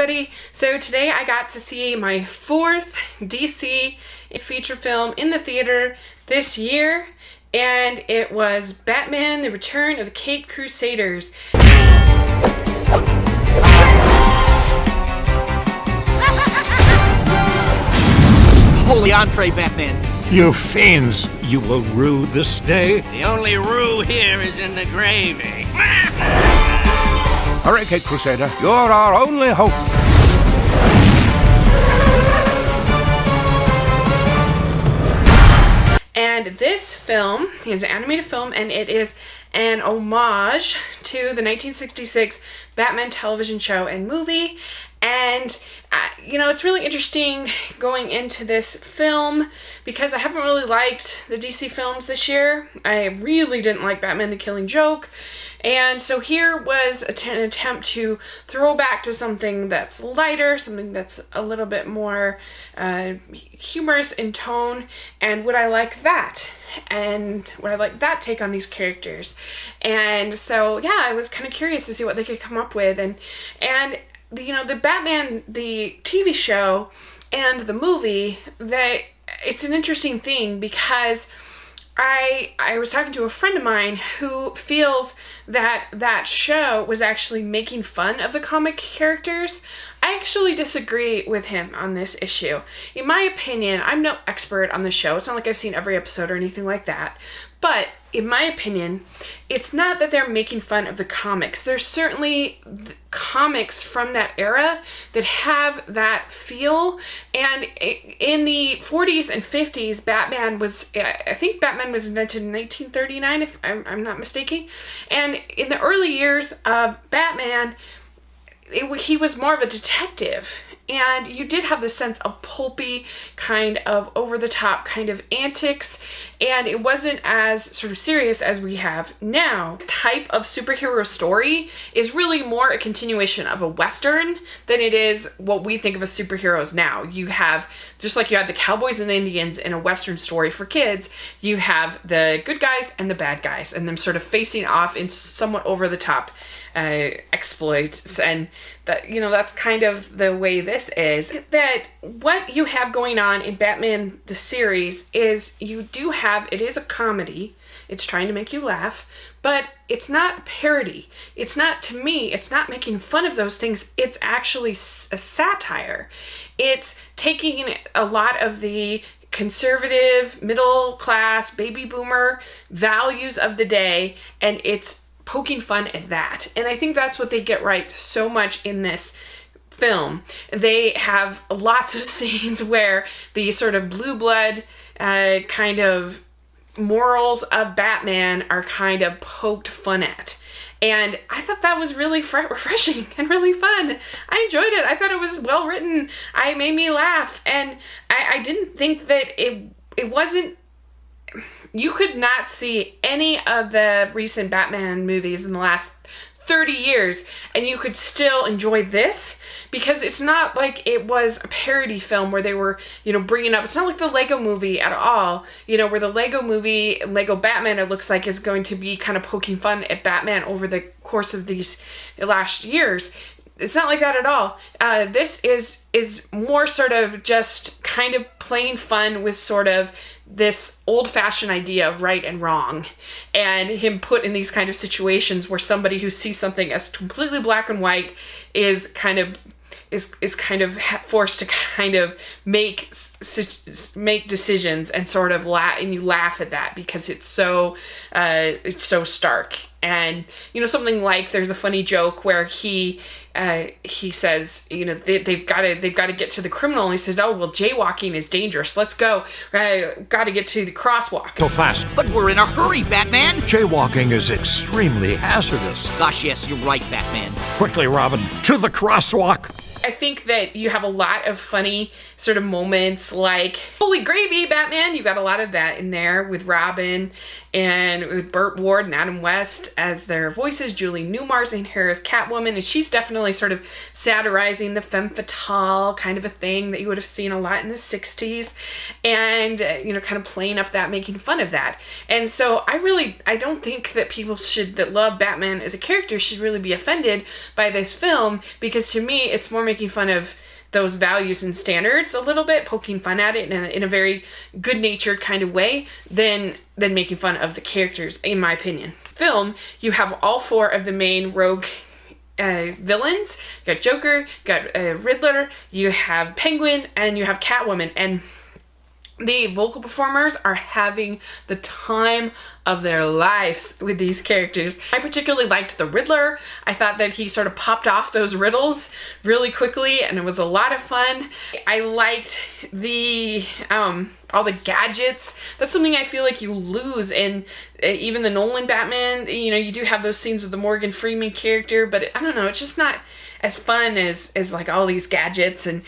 everybody. So today I got to see my fourth DC feature film in the theater this year, and it was Batman: The Return of the Caped Crusaders. Holy entree, Batman. You fiends, you will rue this day. The only rue here is in the gravy. Hurry, Caped Crusader, you're our only hope. And this film is an animated film, and it is an homage to the 1966 Batman television show and movie. And it's really interesting going into this film because I haven't really liked the DC films this year. I really didn't like Batman the Killing Joke. And so here was an attempt to throw back to something that's lighter, something that's a little bit more humorous in tone. And would I like that? And would I like that take on these characters? And so, yeah, I was kind of curious to see what they could come up with. And the Batman, the TV show and the movie, it's an interesting thing because I was talking to a friend of mine who feels that show was actually making fun of the comic characters. I actually disagree with him on this issue. In my opinion, I'm no expert on the show. It's not like I've seen every episode or anything like that. But in my opinion, it's not that they're making fun of the comics. There's certainly comics from that era that have that feel. And in the 40s and 50s, I think Batman was invented in 1939, if I'm not mistaken. And in the early years of Batman, he was more of a detective, and you did have the sense of pulpy, kind of over-the-top kind of antics, and it wasn't as sort of serious as we have now. This type of superhero story is really more a continuation of a Western than it is what we think of as superheroes now. You have, just like you had the cowboys and the Indians in a Western story for kids, you have the good guys and the bad guys, and them sort of facing off in somewhat over-the-top exploits. And that's kind of the way this is. That what you have going on in Batman the series is it is a comedy. It's trying to make you laugh, but it's not a parody. It's not making fun of those things. It's actually a satire. It's taking a lot of the conservative, middle class, baby boomer values of the day, and it's poking fun at that. And I think that's what they get right so much in this film. They have lots of scenes where the sort of blue blood kind of morals of Batman are kind of poked fun at. And I thought that was really refreshing and really fun. I enjoyed it. I thought it was well written. It made me laugh. And I didn't think that it wasn't. You could not see any of the recent Batman movies in the last 30 years and you could still enjoy this, because it's not like it was a parody film where they were, bringing up, it's not like the Lego movie at all, where the Lego movie, Lego Batman, it looks like is going to be kind of poking fun at Batman over the course of these last years. It's not like that at all. This is more sort of just kind of playing fun with sort of this old-fashioned idea of right and wrong, and him put in these kind of situations where somebody who sees something as completely black and white is kind of forced to kind of make decisions and sort of and you laugh at that because it's so stark. And something like, there's a funny joke where he says, they've got to get to the criminal, and he says, oh well, jaywalking is dangerous, let's go, got to get to the crosswalk. Go fast. But we're in a hurry, Batman. Jaywalking is extremely hazardous. Gosh, yes, you're right, Batman. Quickly, Robin, to the crosswalk. I think that you have a lot of funny sort of moments like, holy gravy, Batman. You got a lot of that in there with Robin and with Burt Ward and Adam West as their voices, Julie Newmar's in here as Catwoman, and she's definitely sort of satirizing the femme fatale kind of a thing that you would have seen a lot in the 60s, and kind of playing up that, making fun of that. And so I don't think that people that love Batman as a character should really be offended by this film, because to me it's more making making fun of those values and standards a little bit, poking fun at it in a very good-natured kind of way, than making fun of the characters, in my opinion. Film, you have all 4 of the main rogue villains. You got Joker, you got Riddler, you have Penguin, and you have Catwoman, and the vocal performers are having the time of their lives with these characters. I particularly liked the Riddler. I thought that he sort of popped off those riddles really quickly, and it was a lot of fun. I liked the all the gadgets. That's something I feel like you lose in even the Nolan Batman. You know, you do have those scenes with the Morgan Freeman character, but I don't know, it's just not as fun as like all these gadgets and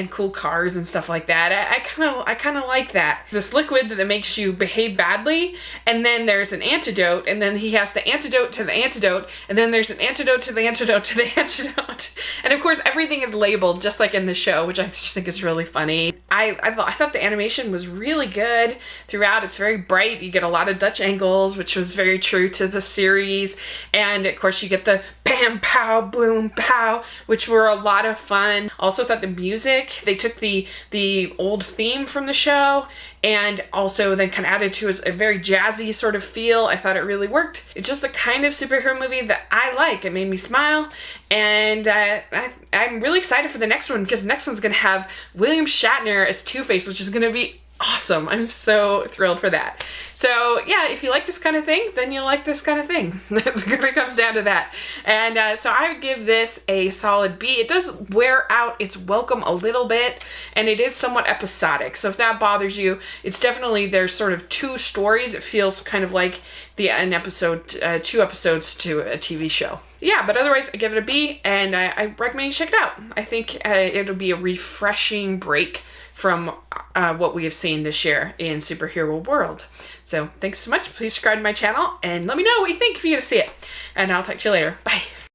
cool cars and stuff like that. I kind of like that. This liquid that makes you behave badly, and then there's an antidote, and then he has the antidote to the antidote, and then there's an antidote to the antidote to the antidote. And of course, everything is labeled just like in the show, which I just think is really funny. I thought the animation was really good throughout. It's very bright. You get a lot of Dutch angles, which was very true to the series. And of course, you get the bam, pow, boom, pow, which were a lot of fun. Also thought the music, they took the old theme from the show and also then kind of added to a very jazzy sort of feel. I thought it really worked. It's just the kind of superhero movie that I like. It made me smile, and I'm really excited for the next one, because the next one's gonna have William Shatner as Two-Face, which is gonna be awesome. I'm so thrilled for that. So yeah, if you like this kind of thing, then you'll like this kind of thing. That's when it comes down to that. And so I would give this a solid B. It does wear out its welcome a little bit, and it is somewhat episodic. So if that bothers you, it's definitely, there's sort of 2 stories. It feels kind of like an episode, 2 episodes to a TV show. Yeah, but otherwise I give it a B, and I recommend you check it out. I think it'll be a refreshing break from what we have seen this year in superhero world. So thanks so much. Please subscribe to my channel and let me know what you think if you get to see it. And I'll talk to you later. Bye.